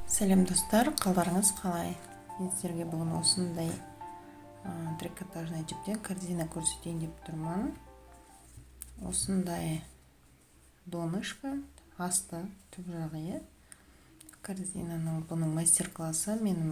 Сәлем достар, қалдарыңыз қалай? Мен сіздерге бүгін осындай трикотажный жіптен корзина көрсетейін деп тұрмын. Осындай донышко, асты түп жағы. Корзинаның бұның мастер-классы менің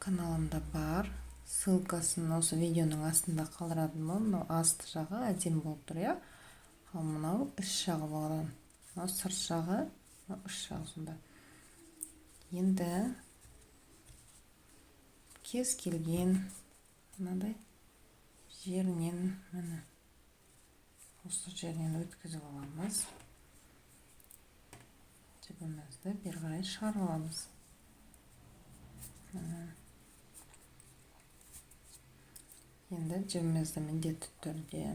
каналымда бар. Ссылкасын осы видеоның астында қалдырадым. Мынау асты жағы әдемі болып тұр, иә? Ал мынау іш жағы болған. Мынау сырт жағы, мынау іш жағы сонда. Енді кез келген мынадай жерінен міне осы жерінен өткізіп аламыз. Жібімізді бері қарай шығарып аламыз. Енді жібімізді міндетті түрде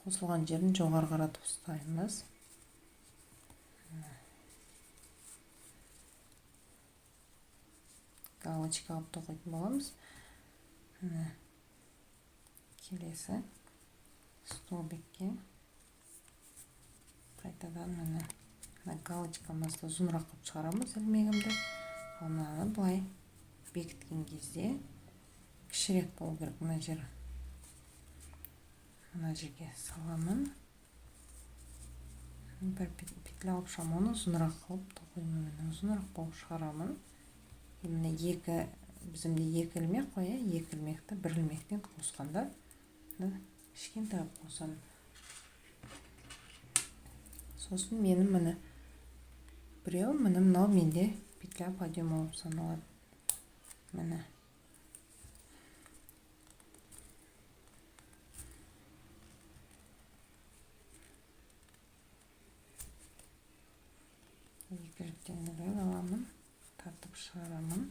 қосылған жерін жоғары қаратып ұстаймыз. Галочка алып тоқитын боламыз. Келесі столбикке қайтадан міне галочкамызды ұзынырақ қылып шығарамыз ілмегімді. Ал мынаны былай бекіткен кезде кішірек болу керек мына жер. Мына жерге саламын. Бір петля алып шығамын, оны ұзынырақ қылып тоқимын. Ұзынырақ болып шығарамын. Міне біздімде екі ілмек қой, екі ілмекті бір ілмектен қосқанда кішкентай қосамын. Сосын менің міне біреу мынау менде петля подъем болып саналады. Міне екі жіптен аламын, тартып шығарамын.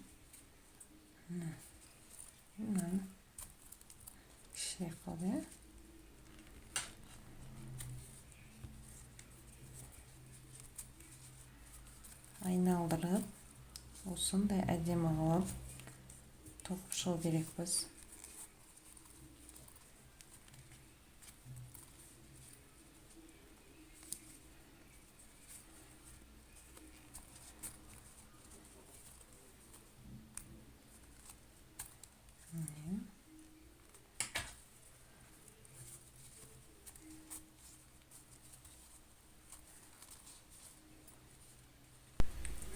Мынаны кішірек қалды. Айналдырып, осындай әдемі қылып тоқып шығу керекпіз.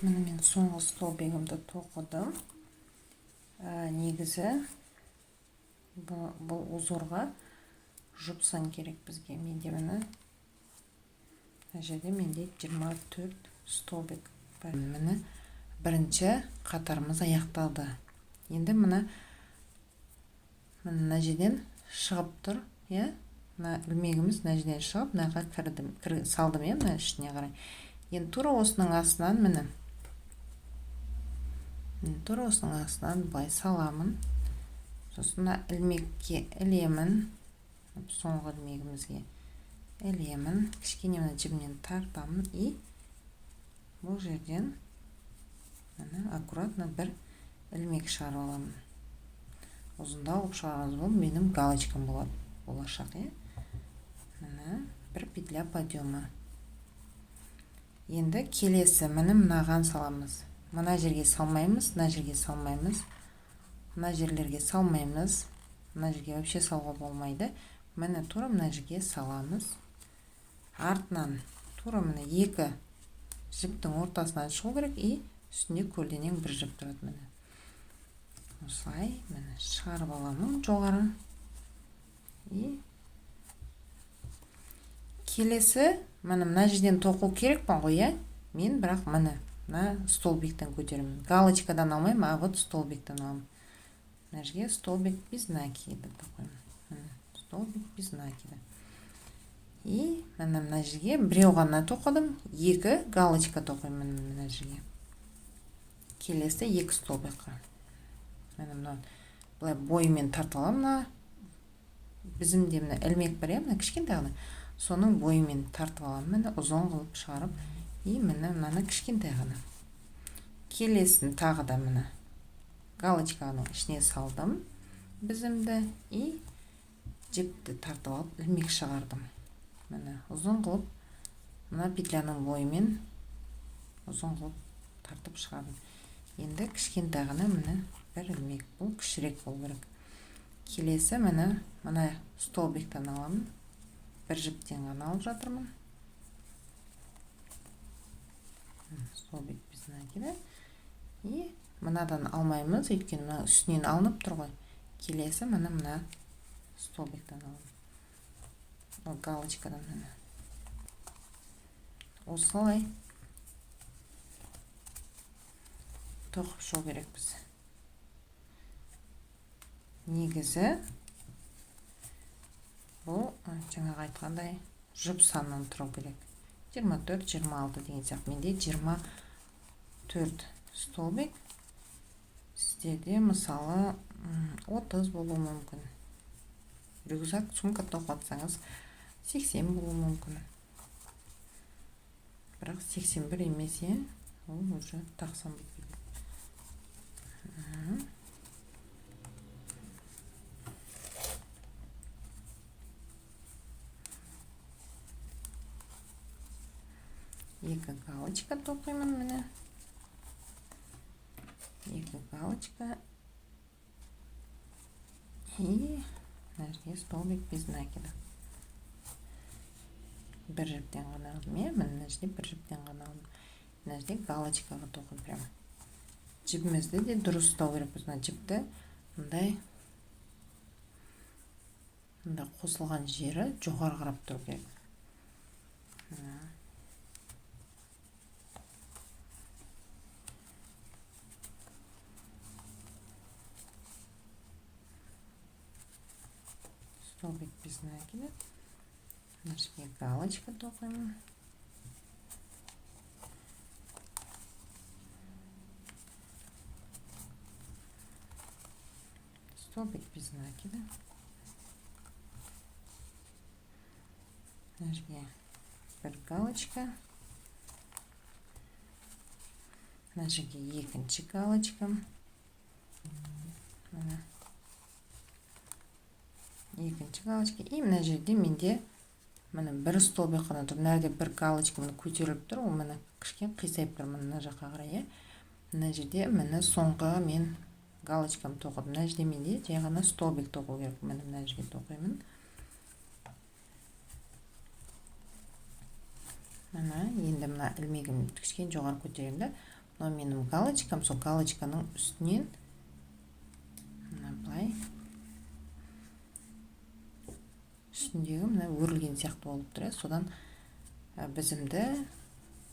Міне мен соңғы столбигімді тоқыдым. Негізі бұл узорға жұпсан керек бізге. Менде міне жерде менде 24 столбик бар. Міне бірінші қатарымыз аяқталды. Енді мына жерден шығып тұр, иә? Мына ілмегіміз мына жерден шығып, мынаға салдым, иә, мына ішіне қарай. Енді тура осының астынан міне тура осының астынан былай саламын. Сосын ілмекке ілемін. Соңғы ілмегімізге ілемін. Кішкене мына жібімнен тартамын. И бұл жерден аккуратно бір ілмек шығарып аламын. Ұзындау қылып шығарамыз. Бұл менің галочкам болады. Болашақ, иә? Бір петля подъемы. Енді келесі мынаған саламыз. Мына жерге салмаймыз, мына жерге салмаймыз. Мына жерлерге салмаймыз. Мына жерге вообще салуға болмайды. Міне тура мына жерге саламыз. Артынан тура міне екі жіптің ортасынан шығу керек. И үстінде көлденең бір жіп тұрады міне. Осылай міне шығарып аламын жоғары. И келесі мына жерден тоқу керек па ғой, иә? Мен бірақ мына столбиктен көтеремін. Галочкадан алмаймын, а вот столбиктен аламын. Мына жерге столбик без накида тоқимын. Столбик без накида. И мына жерге біреу ғана тоқыдым, екі галочка тоқимын мына жерге. Келесі екі столбикқа. Бұлай бойымен тартып аламын. Біздімде мына ілмек бар, мына кішкентай ғана. Соның бойымен тартып аламын, міне ұзын қылып шығарып. И мына кішкентай ғана. Келесін тағы да міне галочканың ішіне салдым бізімді. И жіпті тартып алып ілмек шығардым. Міне ұзын қылып мына петляның бойымен ұзын қылып тартып шығардым. Енді кішкентай ғана міне бір ілмек, бұл кішірек болу керек. Келесі мына столбиктен аламын. Бір жіптен ғана алып жатырмын. Столбик біздің әкелі. И мынадан алмаймыз, өйткені мына үстінен алынып тұр ғой. Келесі мына столбиктен аламын. Галочкадан міне. Осылай тоқып шығу керек біз. Негізі бұл жаңағы айтқандай жұп санынан тұру керек. 24, 26 деген сияқты. Менде 24 столбик. Сіздерде мысалы 30 болуы мүмкін. Рюкзак, сумка тоқып 80 болуы мүмкін. Бірақ 81 емес, ол уже тақсам бітпейді. Екі галочка тоқимын міне. Екі галочка. И мына столбик без накида. Бір жіптен ғана алдым, мына жерде бір жіптен ғана алдым. Мына жерде галочкаға тоқып прям. Жібімізді де дұрыс ұстау керек. Мына жіпті мындай қосылған жері жоғары қарап тұру керек. Столбик без накида. Мына жерге галочка тоқимын. Столбик без накида. Мына жерге бір галочка. Мына жерге екінші галочка. Екінші галочка. И мына жерде менде бір столбик қана тұр. Мына жерде бір галочка көтеріліп тұр. Ол кішкене қисайып тұр мына жаққа қарай. Мына жерде соңғы мен галочкам тоқып. Мына жерде менде жай ғана столбик тоқу керек. Мына жерге тоқимын. Енді мына ілмегім кішкене жоғары көтеремін. Мына менің галочкам, сол галочканың үстінен былай үстіндегі өрілген сияқты болып тұр. Содан бізімді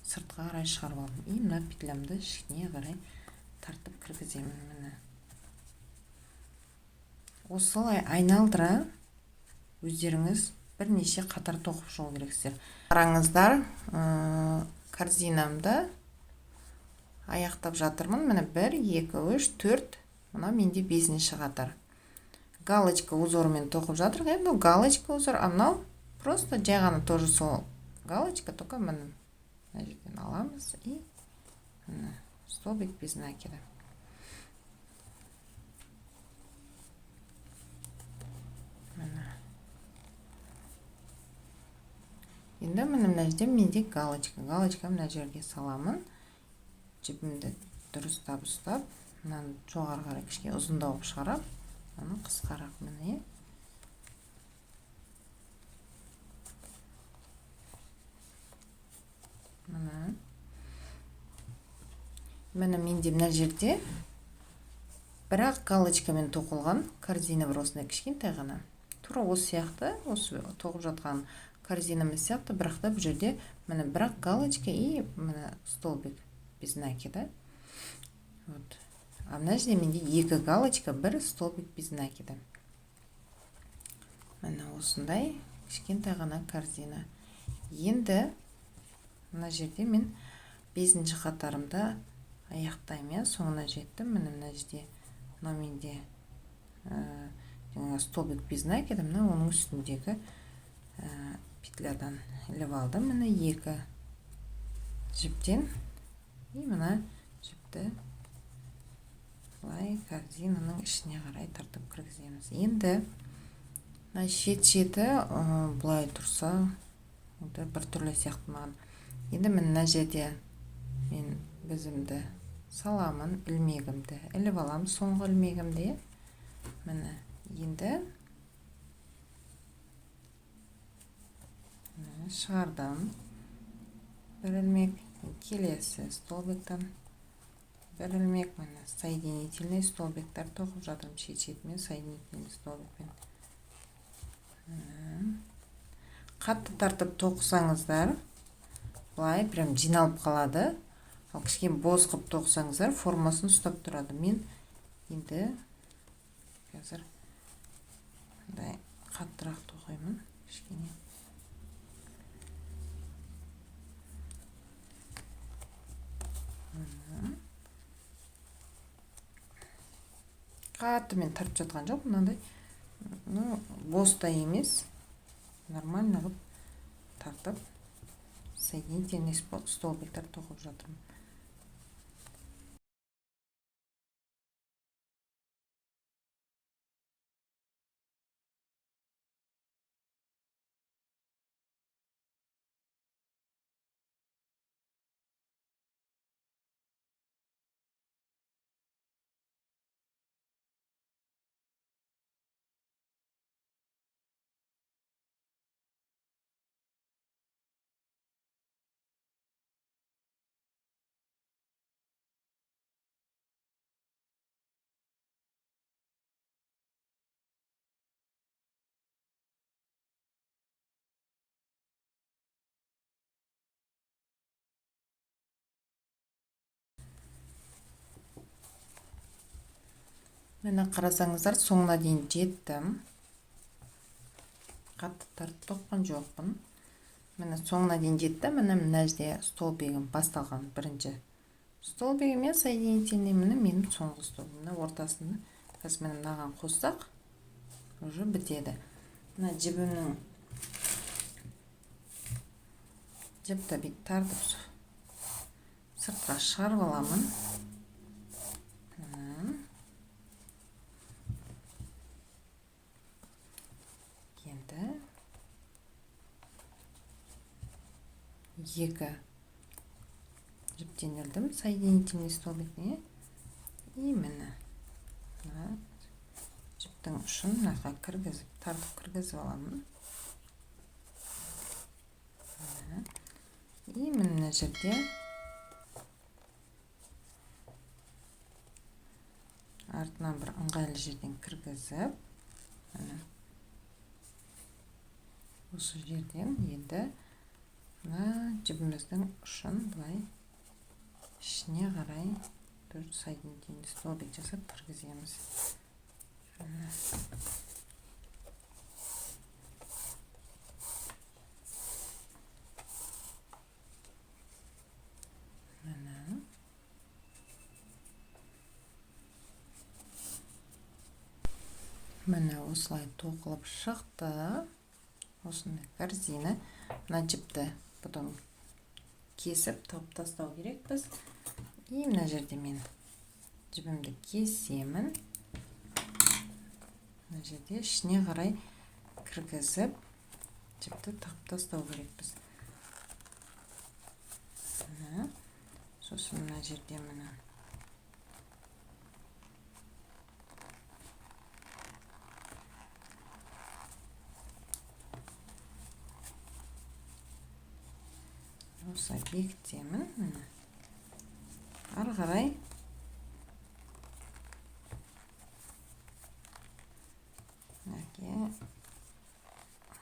сыртқа қарай шығарып алдым. И мына петлямды ішіне қарай тартып кіргіземін. Осылай айналдыра өздеріңіз бірнеше қатар тоқып шығу керексіздер. Қараңыздар, корзинамды аяқтап жатырмын. Міне 1, 2, 3, 4, мына менде 5-ші қатар. Галочка узорымен тоқып жатыр. Енді галочка узор, анау просто жай ғана тоже сол галочка, только мына жерден аламыз и столбик без накида. Енді мына жерде менде галочка. Галочка мына жерге саламын. Жібімді дұрыстап ұстап, мынаны жоғары қарай кішкене ұзындау шығарып, мынаны қысқарақ міне. Міне менде мына жерде бірақ галочкамен тоқылған корзина бір осындай кішкентай ғана. Тура осы сияқты, осы тоқып жатқан корзинамыз сияқты, бірақ та бұл жерде міне бірақ галочка и міне столбик без накида. Вот. А мына жерде менде 2 галочка, 1 столбик без накида. Міне осындай кішкентай ғана корзина. Енді мына жерде мен 5-ші қатарымды аяқтаймын. Соңына жеттім. Мына жерде менде столбик без накида, оның үстіндегі петлядан іліп алдым. Міне 2 жіптен и мына жіпті былай корзинаның ішіне қарай тартып кіргіземіз. Енді шет-шеті былай тұрса бір түрлі сияқты маған. Енді мына жерде мен бізімді саламын, ilmегімді іліп алам, соңғы ilmегімді. Міне енді шығардым. Бір ilmek, келесі столбиктан бір ilmek, міне соединительный столбиктар тоқып жатырмын шет-шетімен соединительный столбикпен. Қатты тартып тоқысаңыздар, бұлай прям жиналып қалады. Ал кішкене боз қып тоқысаңыздар, формасын ұстап тұрады. Мен енді қазір бұндай қаттырақ тоқимын кішкене. Қатты мен тартып жатқан жоқ, мынандай. Боз та емес, нормально қып тартып соединительный столбиктар тоқып жатырмын. Мені қарасаңыздар, соңына дейін жеттім. Қатты тартып тоққан жоқпын. Мені соңына дейін жеттім. Мына жерде столбигім басталған бірінші столбигіме соединительный, менің соңғы столбигім ортасында. Қазір мені мынаған қоссақ, уже бітеді. Мына жібімнің жіпті бүйтіп тартып сыртқа шығарып аламын. Екі жіптен ілдім соединительный столбикіне. И міне жіптің ұшын мынақа кіргізіп, тартып кіргізіп аламын. И міне жерде артынан бір ыңғайлы жерден кіргізіп, осы жерден енді жібіміздің ұшын бұлай ішіне қарай соединительный столбик жасап кіргіземіз. Міне осылай тоқылып шықты. Осындай корзина. Мына жіпті потом кесіп тауып тастау керекпіз. И мына жерде мен жібімді кесемін. Мына жерде ішіне қарай кіргізіп жіпті тауып тастау керекпіз. Сосын мына жерде міне осылай бекітемін. Ары қарай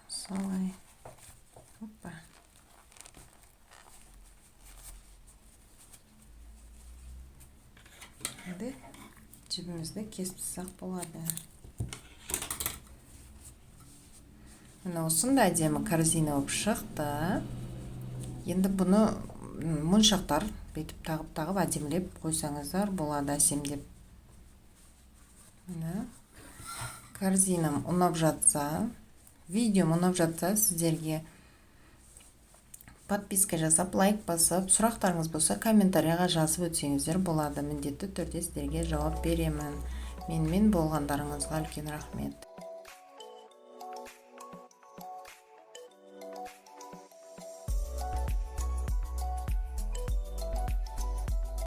солай. Опа. Енді жібімізді кесіп тастасақ болады. Міне осындай әдемі корзина болып шықты. Енді бұны моншақтар бетіп тағып әдемілеп қойсаңыздар болады, әсемдеп. Корзинам ұнап жатса, видеом ұнап жатса, сіздерге подписка жасап, лайк басып, сұрақтарыңыз болса комментарияға жазып өтсеңіздер болады. Міндетті түрде сіздерге жауап беремін. Менімен болғандарыңызға үлкен рахмет.